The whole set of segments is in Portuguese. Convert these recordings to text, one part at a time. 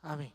Amém.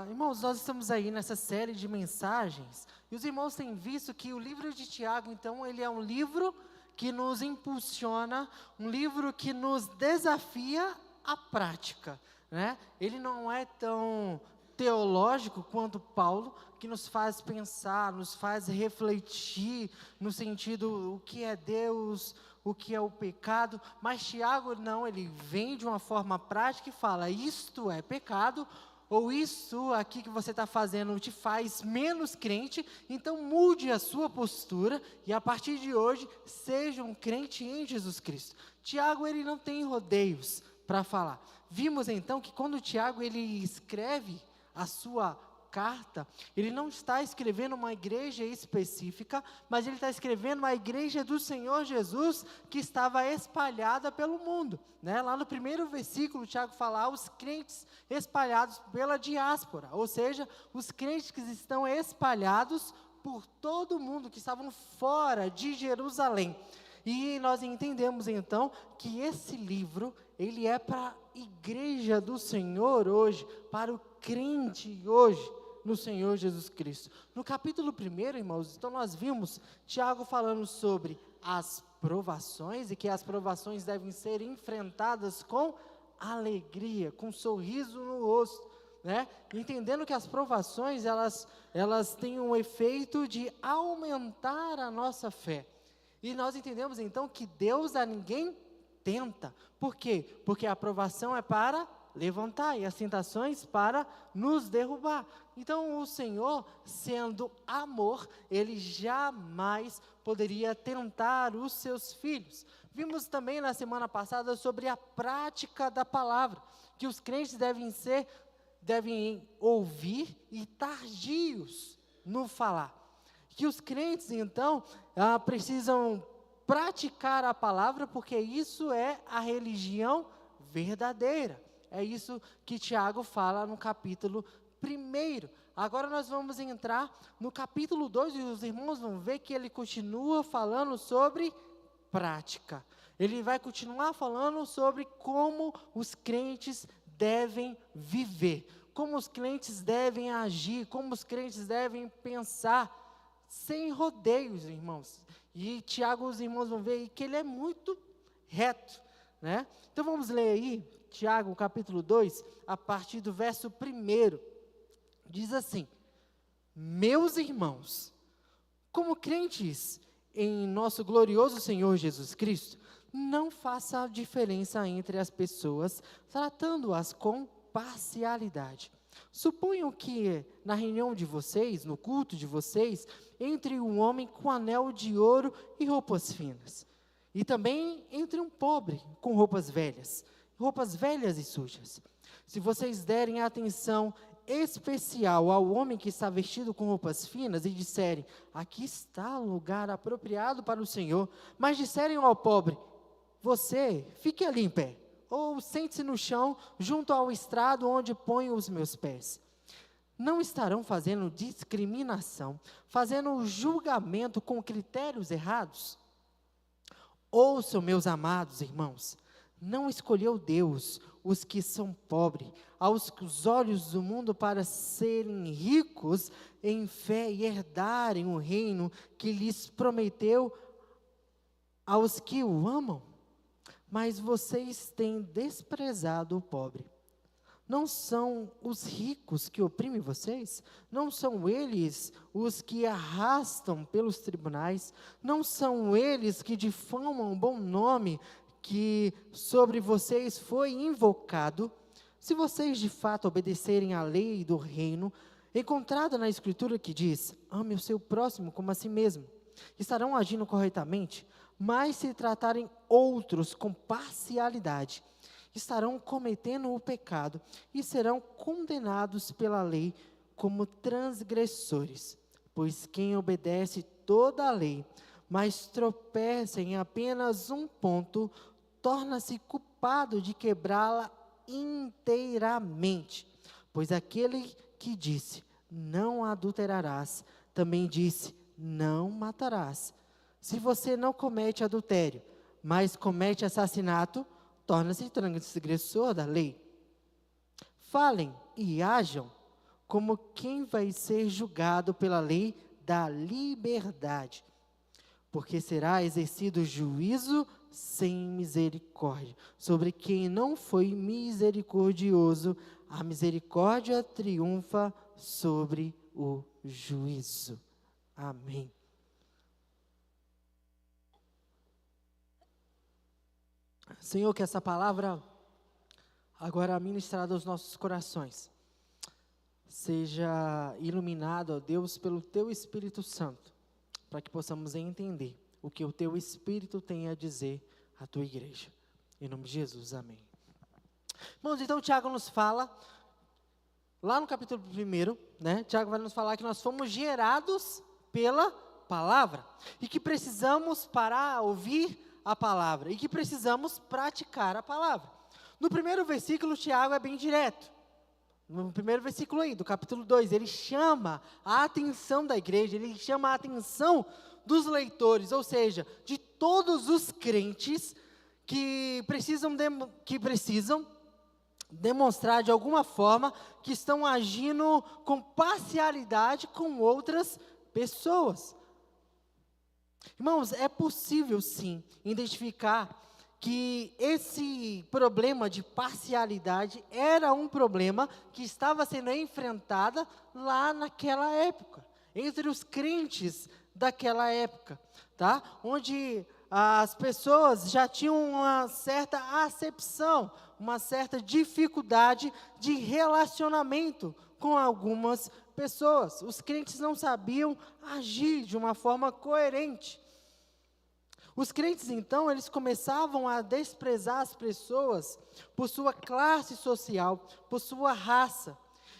Irmãos, nós estamos aí nessa série de mensagens, e os irmãos têm visto que o livro de Tiago, então, ele é um livro que nos impulsiona, um livro que nos desafia à prática, né? Ele não é tão teológico quanto Paulo, que nos faz pensar, nos faz refletir no sentido o que é Deus, o que é o pecado, mas Tiago não, ele vem de uma forma prática e fala, isto é pecado, ou isso aqui que você está fazendo te faz menos crente, então mude a sua postura e a partir de hoje seja um crente em Jesus Cristo. Tiago, ele não tem rodeios para falar. Vimos então que quando Tiago ele escreve a sua carta, ele não está escrevendo uma igreja específica, mas ele está escrevendo uma igreja do Senhor Jesus que estava espalhada pelo mundo, né? Lá no primeiro versículo, Tiago fala os crentes espalhados pela diáspora, ou seja, os crentes que estão espalhados por todo o mundo, que estavam fora de Jerusalém. E nós entendemos então que esse livro, ele é para a igreja do Senhor hoje, para o crente hoje, no Senhor Jesus Cristo. No capítulo 1, irmãos, então nós vimos Tiago falando sobre as provações, e que as provações devem ser enfrentadas com alegria, com um sorriso no rosto, né? Entendendo que as provações, elas têm um efeito de aumentar a nossa fé. E nós entendemos então que Deus a ninguém tenta. Por quê? Porque a aprovação é para levantar e as tentações para nos derrubar. Então o Senhor, sendo amor, Ele jamais poderia tentar os seus filhos. Vimos também na semana passada sobre a prática da palavra, que os crentes devem ouvir e tardios no falar. Que os crentes então precisam praticar a palavra, porque isso é a religião verdadeira. É isso que Tiago fala no capítulo 1. Agora nós vamos entrar no capítulo 2 e os irmãos vão ver que ele continua falando sobre prática. Ele vai continuar falando sobre como os crentes devem viver, como os crentes devem agir, como os crentes devem pensar, sem rodeios, irmãos. E Tiago, os irmãos vão ver que ele é muito reto, né? Então vamos ler aí, Tiago, capítulo 2, a partir do verso 1, diz assim: meus irmãos, como crentes em nosso glorioso Senhor Jesus Cristo, não faça diferença entre as pessoas, tratando-as com parcialidade. Suponham que na reunião de vocês, no culto de vocês, entre um homem com anel de ouro e roupas finas, e também entre um pobre com roupas velhas e sujas. Se vocês derem atenção especial ao homem que está vestido com roupas finas e disserem, aqui está o lugar apropriado para o Senhor, mas disserem ao pobre, você fique ali em pé, ou sente-se no chão, junto ao estrado onde ponho os meus pés. Não estarão fazendo discriminação, fazendo julgamento com critérios errados? Ouçam, meus amados irmãos, não escolheu Deus os que são pobres aos olhos do mundo para serem ricos em fé e herdarem o reino que lhes prometeu aos que o amam? Mas vocês têm desprezado o pobre. Não são os ricos que oprimem vocês? Não são eles os que arrastam pelos tribunais? Não são eles que difamam o bom nome que sobre vocês foi invocado? Se vocês de fato obedecerem à lei do reino, encontrada na Escritura que diz, ame o seu próximo como a si mesmo, estarão agindo corretamente, mas se tratarem outros com parcialidade, estarão cometendo o pecado e serão condenados pela lei como transgressores. Pois quem obedece toda a lei, mas tropeça em apenas um ponto, torna-se culpado de quebrá-la inteiramente. Pois aquele que disse, não adulterarás, também disse, não matarás. Se você não comete adultério, mas comete assassinato, torna-se transgressor da lei. falem e hajam como quem vai ser julgado pela lei da liberdade, porque será exercido juízo sem misericórdia sobre quem não foi misericordioso. A misericórdia triunfa sobre o juízo. Amém. Senhor, que essa palavra, agora ministrada aos nossos corações, seja iluminada, ó Deus, pelo Teu Espírito Santo, para que possamos entender o que o Teu Espírito tem a dizer à Tua igreja. Em nome de Jesus, amém. Irmãos, então Tiago nos fala, lá no capítulo 1, né, Tiago vai nos falar que nós fomos gerados pela palavra, e que precisamos parar a ouvir a palavra, e que precisamos praticar a palavra. No primeiro versículo, Tiago é bem direto. No primeiro versículo aí, do capítulo 2, ele chama a atenção da igreja, ele chama a atenção dos leitores, ou seja, de todos os crentes que precisam demonstrar de alguma forma que estão agindo com parcialidade com outras pessoas. Irmãos, é possível sim identificar que esse problema de parcialidade era um problema que estava sendo enfrentado lá naquela época, entre os crentes daquela época, tá? Onde as pessoas já tinham uma certa acepção, uma certa dificuldade de relacionamento com algumas pessoas. Os crentes não sabiam agir de uma forma coerente. Os crentes, então, eles começavam a desprezar as pessoas por sua classe social, por sua raça.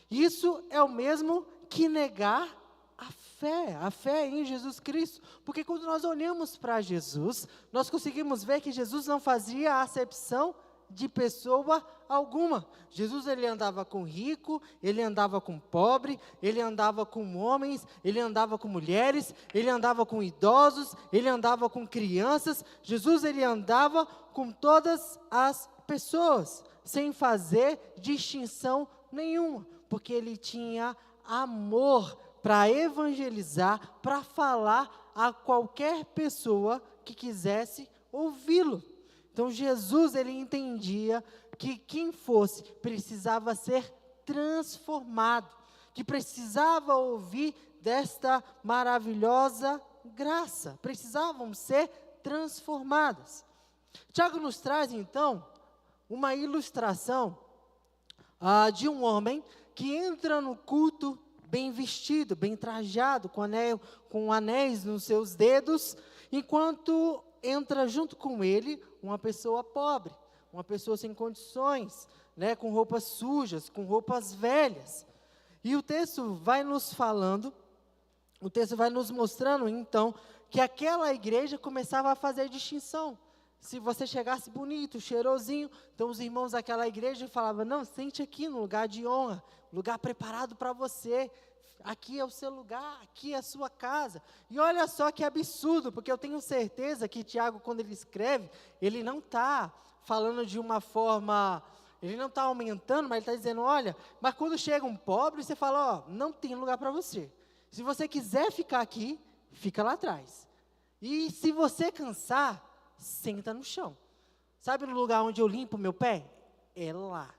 Isso é o mesmo que negar a fé em Jesus Cristo. Porque quando nós olhamos para Jesus, nós conseguimos ver que Jesus não fazia acepção de pessoa alguma. Jesus, ele andava com rico, ele andava com pobre, ele andava com homens, ele andava com mulheres, ele andava com idosos, ele andava com crianças. Jesus, ele andava com todas as pessoas, sem fazer distinção nenhuma, porque ele tinha amor para evangelizar, para falar a qualquer pessoa que quisesse ouvi-lo. Então, Jesus, ele entendia que quem fosse precisava ser transformado, que precisava ouvir desta maravilhosa graça, precisavam ser transformadas. Tiago nos traz, então, uma ilustração de um homem que entra no culto bem vestido, bem trajado, com anéis nos seus dedos, enquanto entra junto com ele uma pessoa pobre, uma pessoa sem condições, né, com roupas sujas, com roupas velhas. E o texto vai nos falando, o texto vai nos mostrando, então, que aquela igreja começava a fazer distinção. Se você chegasse bonito, cheirosinho, então os irmãos daquela igreja falavam, não, sente aqui no lugar de honra, lugar preparado para você. Aqui é o seu lugar, aqui é a sua casa. E olha só que absurdo, porque eu tenho certeza que Tiago, quando ele escreve, ele não está falando de uma forma, ele não está aumentando, mas ele está dizendo, olha, mas quando chega um pobre, você fala, ó, não tem lugar para você. Se você quiser ficar aqui, fica lá atrás. E se você cansar, senta no chão. Sabe no lugar onde eu limpo meu pé? É lá.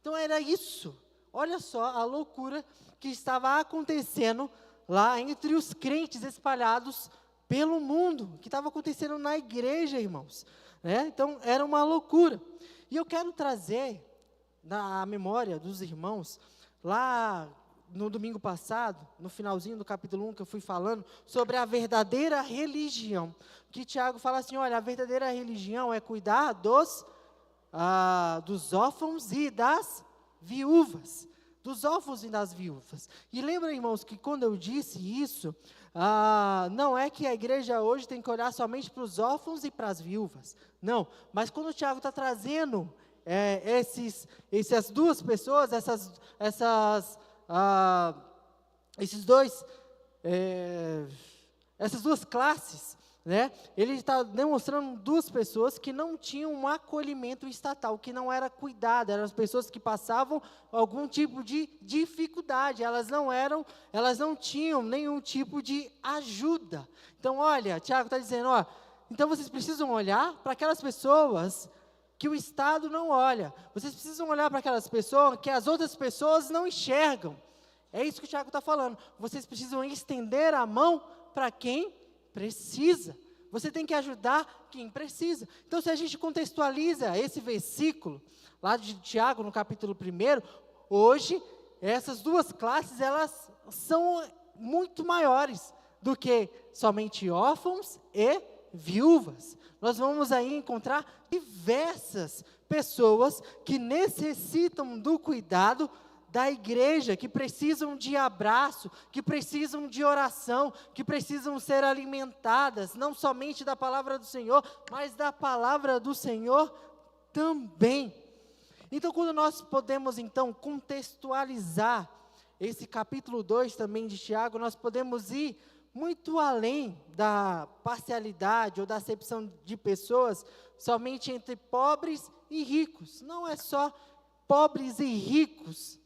Então era isso. Olha só a loucura que estava acontecendo lá entre os crentes espalhados pelo mundo, que estava acontecendo na igreja, irmãos. Né? Então, era uma loucura. E eu quero trazer na memória dos irmãos, lá no domingo passado, no finalzinho do capítulo 1, que eu fui falando, sobre a verdadeira religião. Que Tiago fala assim, olha, a verdadeira religião é cuidar dos órfãos e das viúvas. Dos órfãos e das viúvas. E lembra, irmãos, que quando eu disse isso, não é que a igreja hoje tem que olhar somente para os órfãos e para as viúvas. Não, mas quando o Tiago está trazendo essas duas pessoas, essas duas classes, né? Ele está demonstrando duas pessoas que não tinham um acolhimento estatal, que não era cuidado, eram as pessoas que passavam algum tipo de dificuldade, elas não tinham nenhum tipo de ajuda. Então, olha, Tiago está dizendo, ó, então vocês precisam olhar para aquelas pessoas que o Estado não olha, vocês precisam olhar para aquelas pessoas que as outras pessoas não enxergam. É isso que o Tiago está falando, vocês precisam estender a mão para quem precisa. Você tem que ajudar quem precisa. Então, se a gente contextualiza esse versículo, lá de Tiago, no capítulo 1, hoje, essas duas classes, elas são muito maiores do que somente órfãos e viúvas. Nós vamos aí encontrar diversas pessoas que necessitam do cuidado da igreja, que precisam de abraço, que precisam de oração, que precisam ser alimentadas, não somente da palavra do Senhor, mas da palavra do Senhor também. Então, quando nós podemos, então, contextualizar esse capítulo 2 também de Tiago, nós podemos ir muito além da parcialidade ou da acepção de pessoas somente entre pobres e ricos. Não é só pobres e ricos,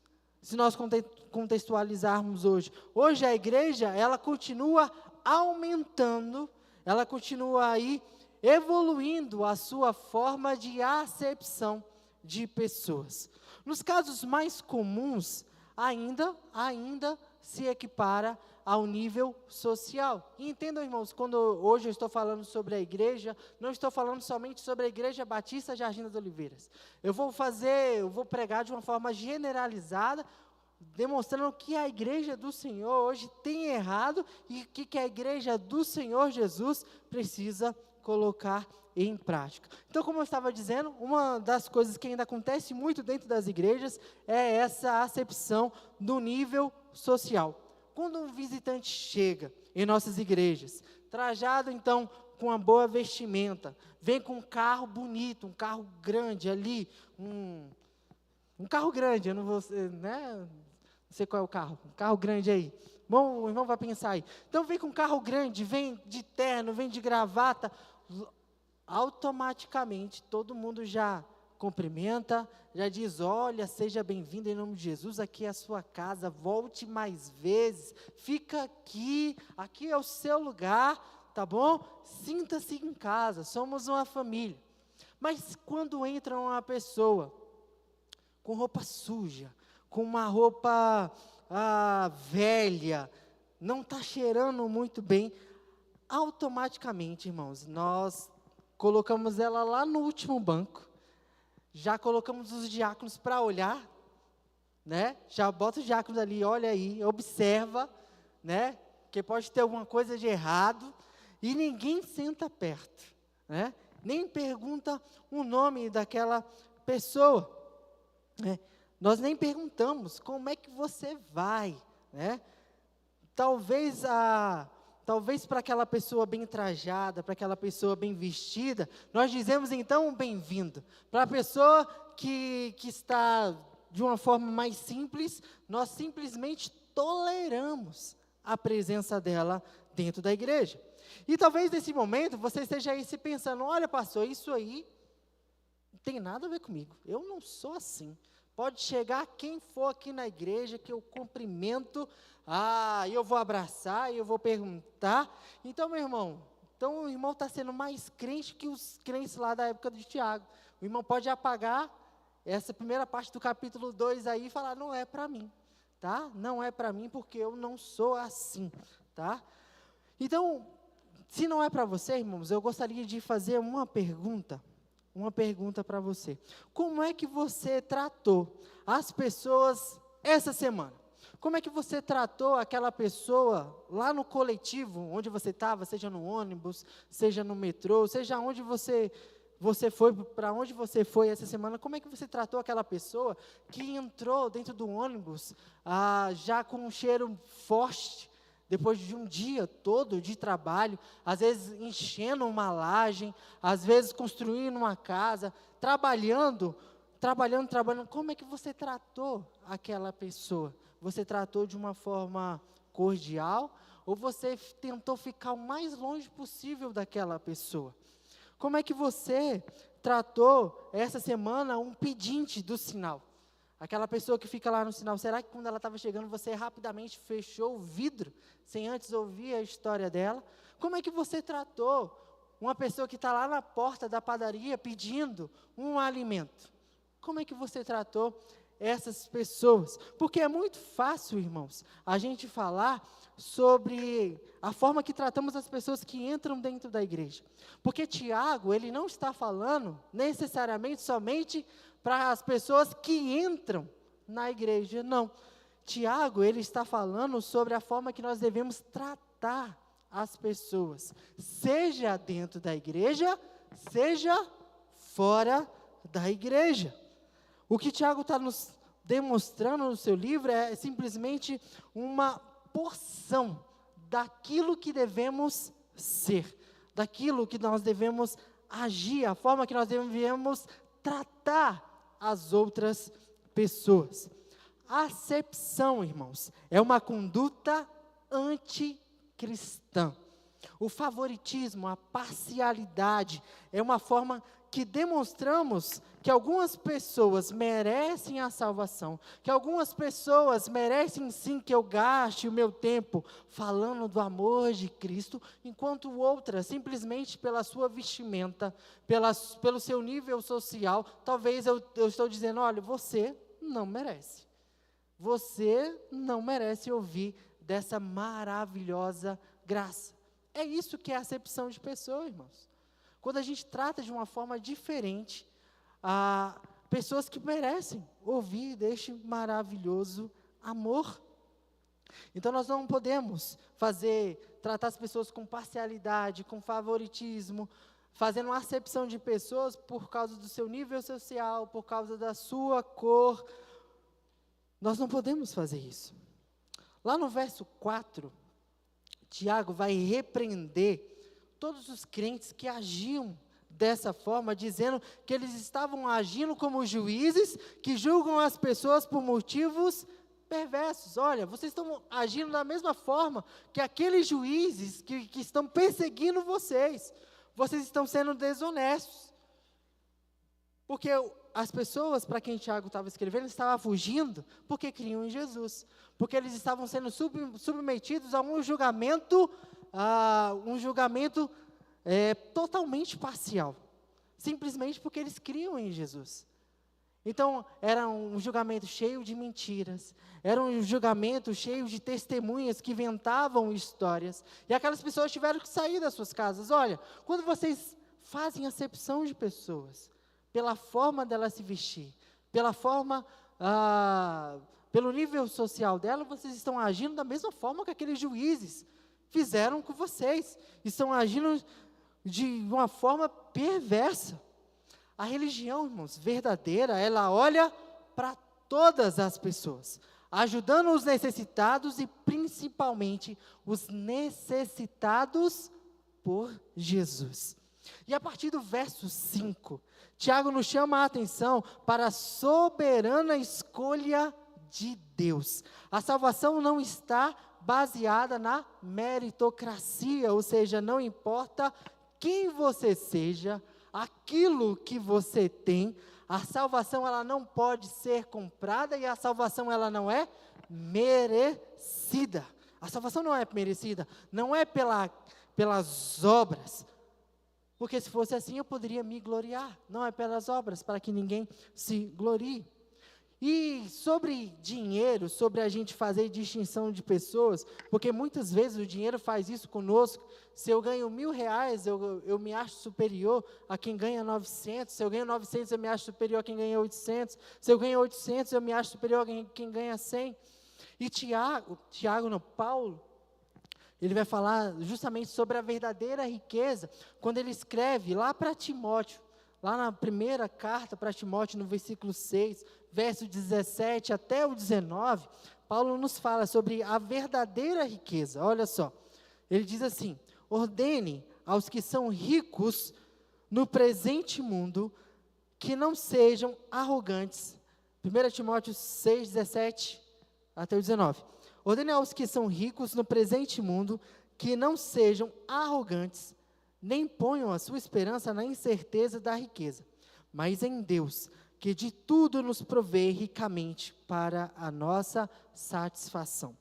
se nós contextualizarmos hoje. Hoje a igreja, ela continua aumentando, ela continua aí evoluindo a sua forma de acepção de pessoas. Nos casos mais comuns, ainda se equipara ao nível social. E entendam, irmãos, quando hoje eu estou falando sobre a igreja, não estou falando somente sobre a Igreja Batista Jardim das Oliveiras. Eu vou pregar de uma forma generalizada, demonstrando que a igreja do Senhor hoje tem errado e que a igreja do Senhor Jesus precisa colocar em prática. Então, como eu estava dizendo, uma das coisas que ainda acontece muito dentro das igrejas é essa acepção do nível social. Quando um visitante chega em nossas igrejas, trajado então com uma boa vestimenta, vem com um carro bonito, um carro grande ali, um carro grande, eu não vou, né, não sei qual é o carro, um carro grande aí. Bom, o irmão vai pensar aí. Então vem com um carro grande, vem de terno, vem de gravata, automaticamente todo mundo já cumprimenta, já diz, olha, seja bem-vindo em nome de Jesus, aqui é a sua casa, volte mais vezes, fica aqui é o seu lugar, tá bom? Sinta-se em casa, somos uma família. Mas quando entra uma pessoa com roupa suja, com uma roupa velha, não está cheirando muito bem, automaticamente, irmãos, nós colocamos ela lá no último banco, já colocamos os diáconos para olhar, né? Já bota os diáconos ali, olha aí, observa, né? Que pode ter alguma coisa de errado, e ninguém senta perto, né? Nem pergunta o nome daquela pessoa, né? Nós nem perguntamos como é que você vai, né? Talvez para aquela pessoa bem trajada, para aquela pessoa bem vestida, nós dizemos então bem-vindo. Para a pessoa que está de uma forma mais simples, nós simplesmente toleramos a presença dela dentro da igreja. E talvez nesse momento você esteja aí se pensando, olha pastor, isso aí não tem nada a ver comigo, eu não sou assim. Pode chegar quem for aqui na igreja que eu cumprimento, eu vou abraçar, eu vou perguntar. Então, meu irmão, o irmão está sendo mais crente que os crentes lá da época de Tiago. O irmão pode apagar essa primeira parte do capítulo 2 aí e falar, não é para mim, tá? Não é para mim porque eu não sou assim, tá? Então, se não é para você, irmãos, eu gostaria de fazer uma pergunta para você. Como é que você tratou as pessoas essa semana? Como é que você tratou aquela pessoa lá no coletivo, onde você estava, seja no ônibus, seja no metrô, seja onde você foi, para onde você foi essa semana, como é que você tratou aquela pessoa que entrou dentro do ônibus já com um cheiro forte, depois de um dia todo de trabalho, às vezes enchendo uma laje, às vezes construindo uma casa, trabalhando, como é que você tratou aquela pessoa? Você tratou de uma forma cordial ou você tentou ficar o mais longe possível daquela pessoa? Como é que você tratou essa semana um pedinte do sinal? Aquela pessoa que fica lá no sinal, será que quando ela estava chegando, você rapidamente fechou o vidro, sem antes ouvir a história dela? Como é que você tratou uma pessoa que está lá na porta da padaria pedindo um alimento? Como é que você tratou essas pessoas? Porque é muito fácil, irmãos, a gente falar sobre a forma que tratamos as pessoas que entram dentro da igreja. Porque Tiago, ele não está falando necessariamente somente para as pessoas que entram na igreja, não. Tiago, ele está falando sobre a forma que nós devemos tratar as pessoas, seja dentro da igreja, seja fora da igreja. O que Tiago está nos demonstrando no seu livro é simplesmente uma porção daquilo que devemos ser, daquilo que nós devemos agir, a forma que nós devemos tratar as outras pessoas. A acepção, irmãos, é uma conduta anticristã. O favoritismo, a parcialidade, é uma forma que demonstramos que algumas pessoas merecem a salvação, que algumas pessoas merecem sim que eu gaste o meu tempo falando do amor de Cristo, enquanto outras, simplesmente pela sua vestimenta, pelo seu nível social, talvez eu estou dizendo, olha, você não merece. Você não merece ouvir dessa maravilhosa graça. É isso que é a acepção de pessoa, irmãos. Quando a gente trata de uma forma diferente, pessoas que merecem ouvir deste maravilhoso amor. Então nós não podemos tratar as pessoas com parcialidade, com favoritismo, fazendo uma acepção de pessoas por causa do seu nível social, por causa da sua cor. Nós não podemos fazer isso. Lá no verso 4, Tiago vai repreender todos os crentes que agiam dessa forma, dizendo que eles estavam agindo como juízes que julgam as pessoas por motivos perversos. Olha, vocês estão agindo da mesma forma que aqueles juízes que estão perseguindo vocês. Vocês estão sendo desonestos. Porque as pessoas para quem Tiago estava escrevendo estavam fugindo porque criam em Jesus. Porque eles estavam sendo submetidos a um julgamento totalmente parcial, simplesmente porque eles criam em Jesus. Então, era um julgamento cheio de mentiras, era um julgamento cheio de testemunhas que inventavam histórias, e aquelas pessoas tiveram que sair das suas casas. Olha, quando vocês fazem acepção de pessoas, pela forma dela se vestir, pelo nível social dela, vocês estão agindo da mesma forma que aqueles juízes fizeram com vocês, estão agindo de uma forma perversa. A religião, irmãos, verdadeira, ela olha para todas as pessoas, ajudando os necessitados e principalmente os necessitados por Jesus. E a partir do verso 5, Tiago nos chama a atenção para a soberana escolha de Deus. A salvação não está baseada na meritocracia, ou seja, não importa quem você seja, aquilo que você tem, a salvação ela não pode ser comprada e a salvação ela não é merecida. A salvação não é merecida, não é pelas obras, porque se fosse assim eu poderia me gloriar, não é pelas obras, para que ninguém se glorie. E sobre dinheiro, sobre a gente fazer distinção de pessoas, porque muitas vezes o dinheiro faz isso conosco. Se eu ganho R$1.000, eu me acho superior a quem ganha 900. Se eu ganho 900, eu me acho superior a quem ganha 800. Se eu ganho 800, eu me acho superior a quem ganha 100. E Paulo, ele vai falar justamente sobre a verdadeira riqueza, quando ele escreve lá para Timóteo, lá na primeira carta para Timóteo, no versículo 6, verso 17 até o 19, Paulo nos fala sobre a verdadeira riqueza. Olha só, ele diz assim: ordene aos que são ricos no presente mundo, que não sejam arrogantes. 1 Timóteo 6, 17 até o 19. Ordene aos que são ricos no presente mundo que não sejam arrogantes, nem ponham a sua esperança na incerteza da riqueza, mas em Deus, que de tudo nos provê ricamente para a nossa satisfação.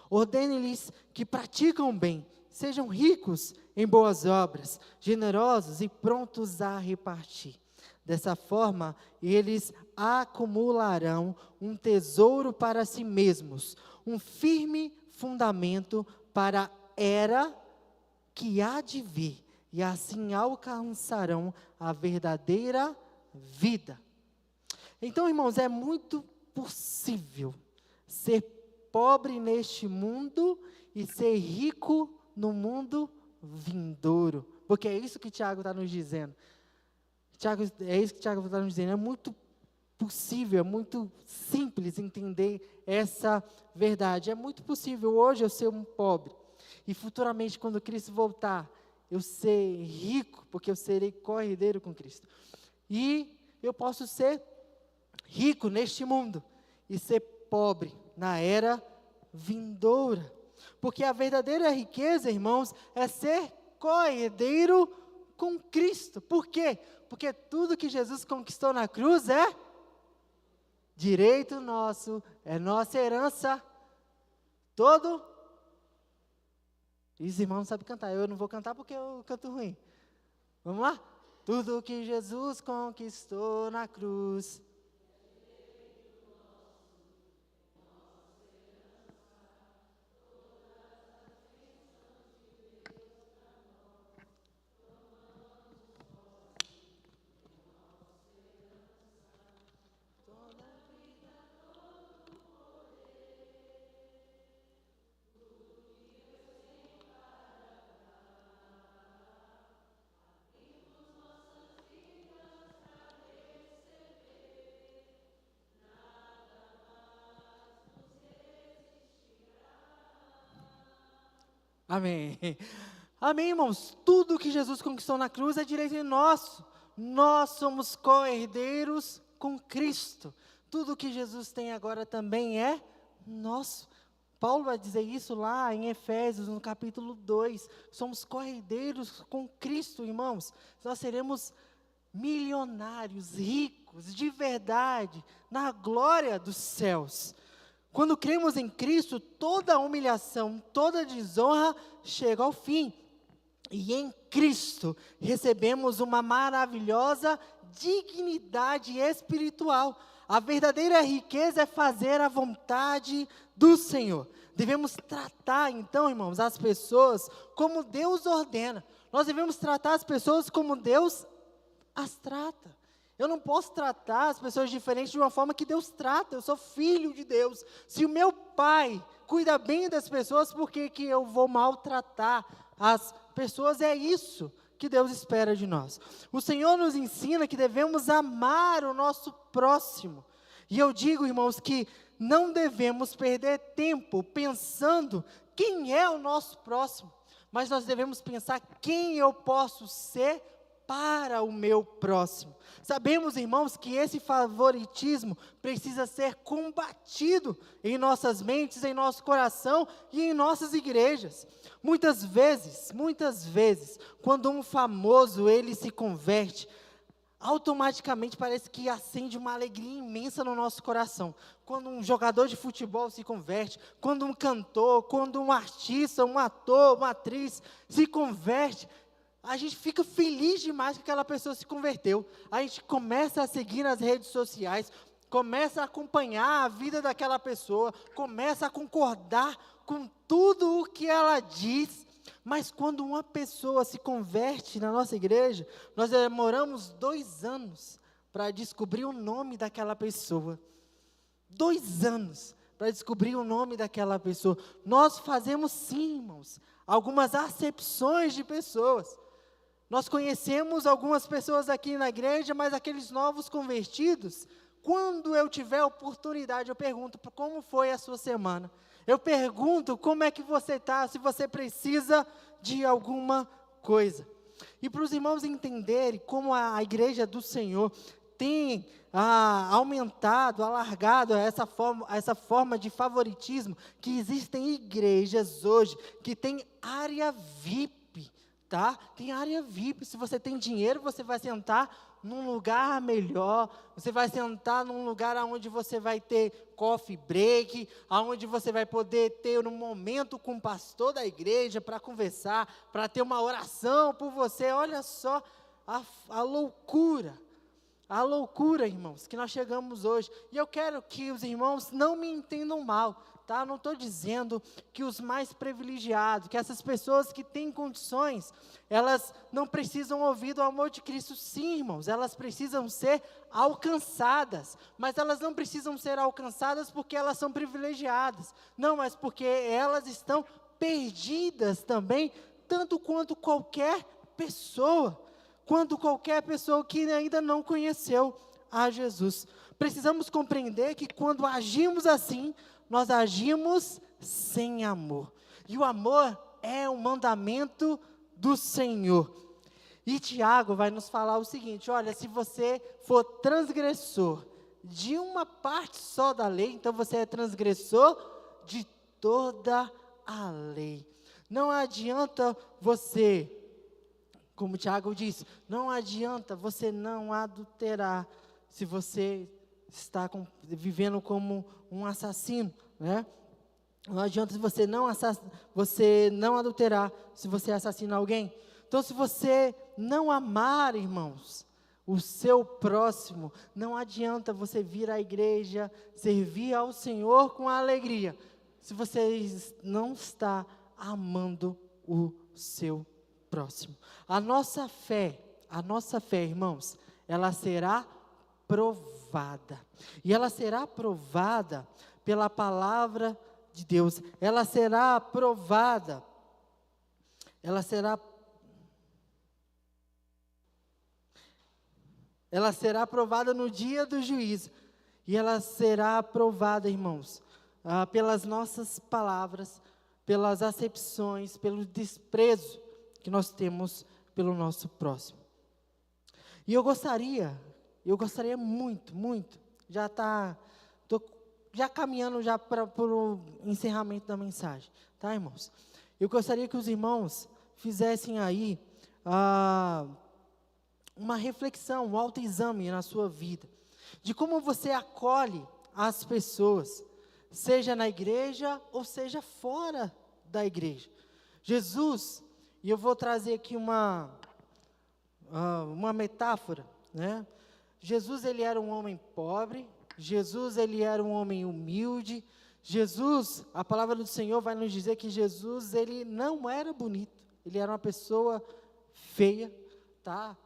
Ordene-lhes que praticam o bem, sejam ricos em boas obras, generosos e prontos a repartir. Dessa forma, eles acumularão um tesouro para si mesmos, um firme fundamento para a era que há de vir, e assim alcançarão a verdadeira vida. Então, irmãos, é muito possível ser pobre neste mundo e ser rico no mundo vindouro, porque é isso que Tiago está nos dizendo. É isso que Tiago está nos dizendo. É muito possível, é muito simples entender essa verdade. É muito possível hoje eu ser um pobre e futuramente, quando Cristo voltar, eu ser rico, porque eu serei co-herdeiro com Cristo. E eu posso ser rico neste mundo e ser pobre na era vindoura. Porque a verdadeira riqueza, irmãos, é ser co-herdeiro com Cristo. Por quê? Porque tudo que Jesus conquistou na cruz é direito nosso, é nossa herança. E os irmãos não sabem cantar. Eu não vou cantar porque eu canto ruim. Vamos lá? Tudo que Jesus conquistou na cruz. Amém. Amém, irmãos. Tudo que Jesus conquistou na cruz é direito nosso. Nós somos co-herdeiros com Cristo. Tudo que Jesus tem agora também é nosso. Paulo vai dizer isso lá em Efésios, no capítulo 2. Somos co-herdeiros com Cristo, irmãos. Nós seremos milionários, ricos, de verdade, na glória dos céus. Quando cremos em Cristo, toda humilhação, toda desonra chega ao fim. E em Cristo recebemos uma maravilhosa dignidade espiritual. A verdadeira riqueza é fazer a vontade do Senhor. Devemos tratar, então, irmãos, as pessoas como Deus ordena. Nós devemos tratar as pessoas como Deus as trata. Eu não posso tratar as pessoas diferentes de uma forma que Deus trata. Eu sou filho de Deus. Se o meu pai cuida bem das pessoas, por que eu vou maltratar as pessoas? É isso que Deus espera de nós. O Senhor nos ensina que devemos amar o nosso próximo. E eu digo, irmãos, que não devemos perder tempo pensando quem é o nosso próximo, mas nós devemos pensar quem eu posso ser para o meu próximo. Sabemos, irmãos, que esse favoritismo precisa ser combatido em nossas mentes, em nosso coração e em nossas igrejas. Muitas vezes, quando um famoso ele se converte, automaticamente parece que acende uma alegria imensa no nosso coração. Quando um jogador de futebol se converte, quando um cantor, quando um artista, um ator, uma atriz se converte, a gente fica feliz demais que aquela pessoa se converteu. A gente começa a seguir nas redes sociais, começa a acompanhar a vida daquela pessoa, começa a concordar com tudo o que ela diz. Mas quando uma pessoa se converte na nossa igreja, nós demoramos 2 anos para descobrir o nome daquela pessoa. 2 anos para descobrir o nome daquela pessoa. Nós fazemos sim, irmãos, algumas acepções de pessoas. Nós conhecemos algumas pessoas aqui na igreja, mas aqueles novos convertidos, quando eu tiver oportunidade, eu pergunto como foi a sua semana. Eu pergunto como é que você está, se você precisa de alguma coisa. E para os irmãos entenderem como a igreja do Senhor tem aumentado, alargado essa forma de favoritismo, que existem igrejas hoje que tem área VIP, tá? Tem área VIP. Se você tem dinheiro, você vai sentar num lugar melhor, você vai sentar num lugar onde você vai ter coffee break, onde você vai poder ter um momento com o pastor da igreja para conversar, para ter uma oração por você. Olha só a loucura, irmãos, que nós chegamos hoje. E eu quero que os irmãos não me entendam mal, tá? Não estou dizendo que os mais privilegiados, que essas pessoas que têm condições, elas não precisam ouvir do amor de Cristo. Sim, irmãos, elas precisam ser alcançadas, mas elas não precisam ser alcançadas porque elas são privilegiadas, não, mas porque elas estão perdidas também, tanto quanto qualquer pessoa que ainda não conheceu a Jesus. Precisamos compreender que quando agimos assim, nós agimos sem amor. E o amor é um mandamento do Senhor. E Tiago vai nos falar o seguinte: olha, se você for transgressor de uma parte só da lei, então você é transgressor de toda a lei. Não adianta você, como Tiago diz, não adianta você não adulterar se você está vivendo como um assassino, né? Não adianta você não adulterar se você assassina alguém. Então, se você não amar, irmãos, o seu próximo, não adianta você vir à igreja, servir ao Senhor com alegria, se você não está amando o seu próximo. A nossa fé, irmãos, ela será provada. E ela será provada pela palavra de Deus. Ela será provada no dia do juízo. E ela será provada, irmãos, pelas nossas palavras, pelas acepções, pelo desprezo que nós temos pelo nosso próximo. E eu gostaria muito, estou já caminhando para o encerramento da mensagem, tá, irmãos? Eu gostaria que os irmãos fizessem aí uma reflexão, um autoexame na sua vida, de como você acolhe as pessoas, seja na igreja ou seja fora da igreja. Jesus, e eu vou trazer aqui uma metáfora, né? Jesus, ele era um homem pobre, Jesus, ele era um homem humilde. Jesus, a palavra do Senhor vai nos dizer que Jesus, ele não era bonito, ele era uma pessoa feia, tá?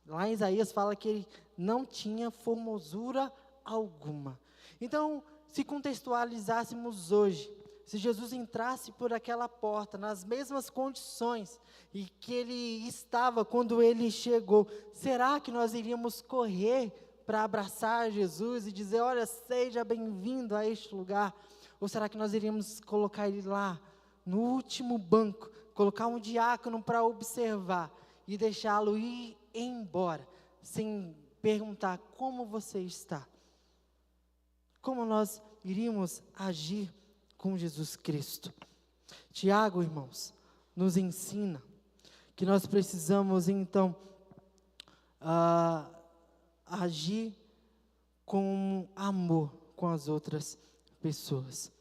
Lá em Isaías fala que ele não tinha formosura alguma. Então, se contextualizássemos hoje, se Jesus entrasse por aquela porta, nas mesmas condições e que ele estava quando ele chegou, será que nós iríamos correr para abraçar Jesus e dizer, olha, seja bem-vindo a este lugar? Ou será que nós iríamos colocar ele lá, no último banco, colocar um diácono para observar e deixá-lo ir embora, sem perguntar como você está? Como nós iríamos agir com Jesus Cristo? Tiago, irmãos, nos ensina que nós precisamos, então, agir com amor com as outras pessoas.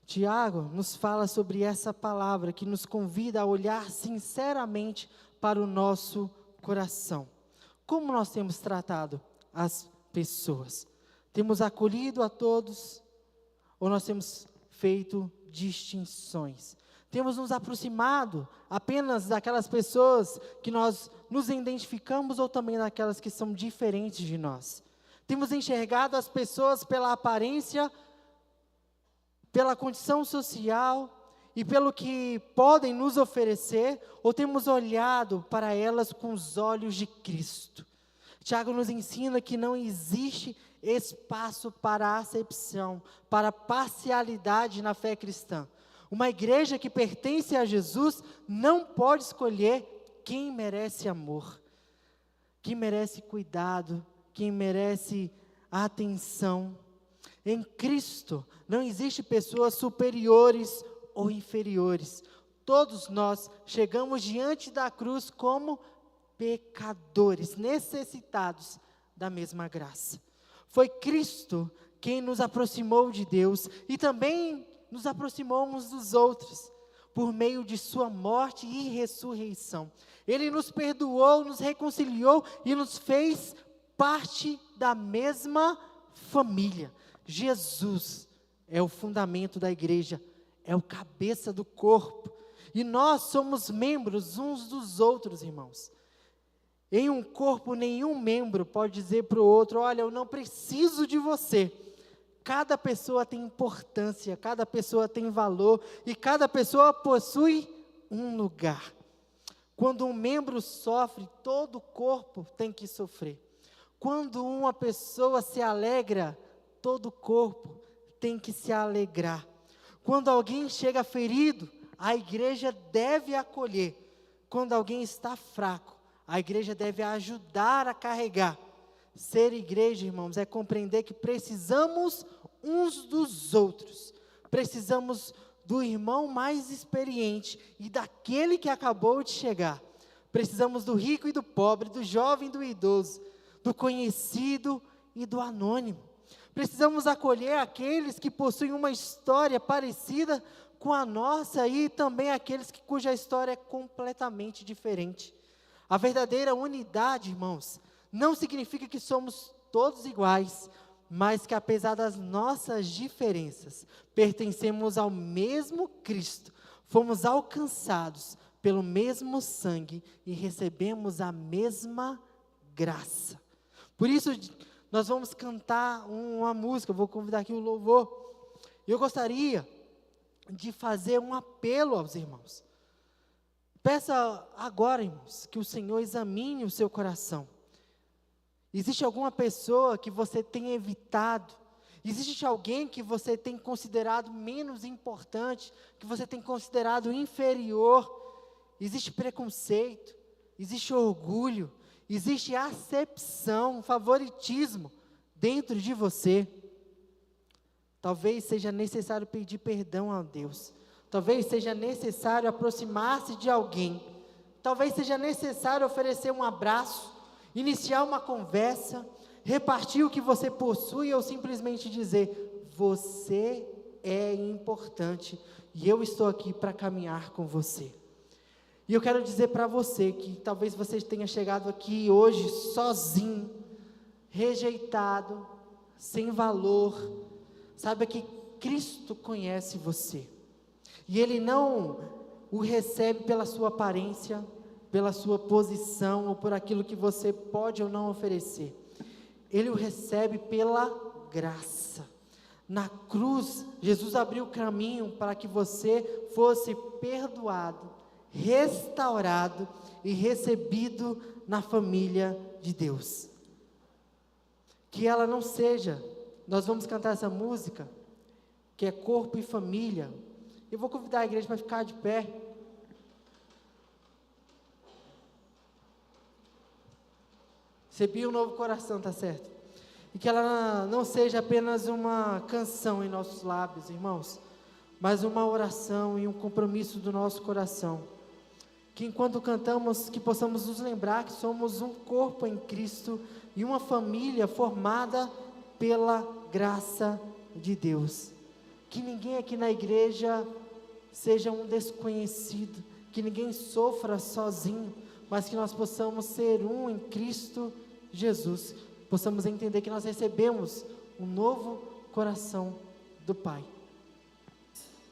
Tiago nos fala sobre essa palavra que nos convida a olhar sinceramente para o nosso coração. Como nós temos tratado as pessoas? Temos acolhido a todos ou nós temos feito distinções? Temos nos aproximado apenas daquelas pessoas que nós nos identificamos ou também daquelas que são diferentes de nós? Temos enxergado as pessoas pela aparência, pela condição social e pelo que podem nos oferecer, ou temos olhado para elas com os olhos de Cristo? Tiago nos ensina que não existe espaço para acepção, para parcialidade na fé cristã. Uma igreja que pertence a Jesus não pode escolher quem merece amor, quem merece cuidado, quem merece atenção. Em Cristo não existe pessoas superiores ou inferiores. Todos nós chegamos diante da cruz como pecadores, necessitados da mesma graça. Foi Cristo quem nos aproximou de Deus e também nos aproximou uns dos outros, por meio de sua morte e ressurreição. Ele nos perdoou, nos reconciliou e nos fez parte da mesma família. Jesus é o fundamento da igreja, é o cabeça do corpo. E nós somos membros uns dos outros, irmãos. Em um corpo, nenhum membro pode dizer para o outro: olha, eu não preciso de você. Cada pessoa tem importância, cada pessoa tem valor e cada pessoa possui um lugar. Quando um membro sofre, todo o corpo tem que sofrer. Quando uma pessoa se alegra, todo o corpo tem que se alegrar. Quando alguém chega ferido, a igreja deve acolher. Quando alguém está fraco, a igreja deve ajudar a carregar. Ser igreja, irmãos, é compreender que precisamos uns dos outros. Precisamos do irmão mais experiente e daquele que acabou de chegar. Precisamos do rico e do pobre, do jovem e do idoso, do conhecido e do anônimo. Precisamos acolher aqueles que possuem uma história parecida com a nossa e também aqueles cuja história é completamente diferente. A verdadeira unidade, irmãos, não significa que somos todos iguais, mas que apesar das nossas diferenças, pertencemos ao mesmo Cristo, fomos alcançados pelo mesmo sangue e recebemos a mesma graça. Por isso, nós vamos cantar uma música, eu vou convidar aqui o louvor. Eu gostaria de fazer um apelo aos irmãos. Peça agora, irmãos, que o Senhor examine o seu coração. Existe alguma pessoa que você tem evitado? Existe alguém que você tem considerado menos importante, que você tem considerado inferior? Existe preconceito, existe orgulho, existe acepção, favoritismo dentro de você. Talvez seja necessário pedir perdão a Deus. Talvez seja necessário aproximar-se de alguém. Talvez seja necessário oferecer um abraço, iniciar uma conversa, repartir o que você possui ou simplesmente dizer: você é importante e eu estou aqui para caminhar com você. E eu quero dizer para você que talvez você tenha chegado aqui hoje sozinho, rejeitado, sem valor. Saiba que Cristo conhece você. E Ele não o recebe pela sua aparência, pela sua posição ou por aquilo que você pode ou não oferecer. Ele o recebe pela graça. Na cruz, Jesus abriu o caminho para que você fosse perdoado, restaurado e recebido na família de Deus. Que ela não seja, nós vamos cantar essa música, que é corpo e família. Eu vou convidar a igreja para ficar de pé. Recebi um novo coração, tá certo? E que ela não seja apenas uma canção em nossos lábios, irmãos, mas uma oração e um compromisso do nosso coração. Que enquanto cantamos, que possamos nos lembrar que somos um corpo em Cristo e uma família formada pela graça de Deus. Que ninguém aqui na igreja seja um desconhecido, que ninguém sofra sozinho, mas que nós possamos ser um em Cristo Jesus, possamos entender que nós recebemos um novo coração do Pai.